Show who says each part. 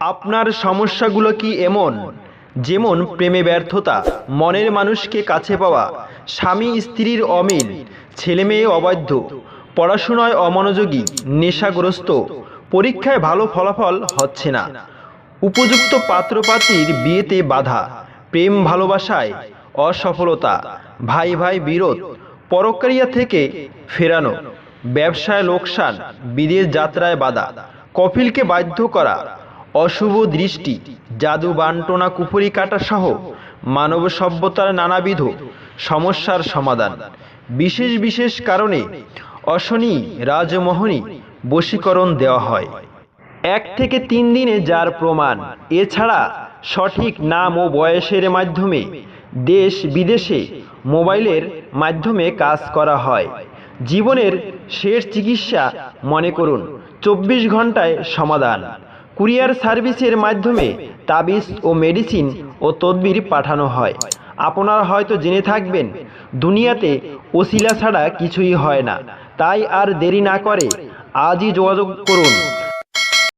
Speaker 1: আপনার সমস্যাগুলো কি এমন? যেমন প্রেমে ব্যর্থতা, মনের মানুষকে কাছে পাওয়া, স্বামী স্ত্রীর অমিল, ছেলেমেয়ে অবাধ্য, পড়াশোনায় অমনোযোগী, নেশাগ্রস্ত, পরীক্ষায় ভালো ফলাফল হচ্ছে না, উপযুক্ত পাত্রপাত্রীর বিয়েতে বাধা, প্রেম ভালোবাসায় অসফলতা, ভাই ভাই বিরোধ, পরক্রিয়া থেকে ফেরানো, ব্যবসায় লোকসান, বিদেশ যাত্রায় বাধা, কফিলকে বাধ্য করা, অশুভ দৃষ্টি, জাদু বান্টনা কুফরি কাটা সহ মানব সভ্যতার নানাবিধ সমস্যার সমাধান। বিশেষ বিশেষ কারণে অশনি রাজমোহনী বশীকরণ দেওয়া হয় 1 থেকে 3 দিনে যার প্রমাণ। এছাড়া সঠিক নাম ও বয়সের মাধ্যমে দেশ বিদেশে মোবাইলের মাধ্যমে কাজ করা হয়। জীবনের শেষ চিকিৎসা মনে করুন 24 ঘন্টায় সমাধান। কুরিয়ার সার্ভিসের মাধ্যমে তাবিজ ও মেডিসিন ও তদবির পাঠানো হয়। আপনারা হয়তো জেনে থাকবেন দুনিয়াতে ওসিলা ছাড়া কিছুই হয় না। তাই আর দেরি না করে আজই যোগাযোগ করুন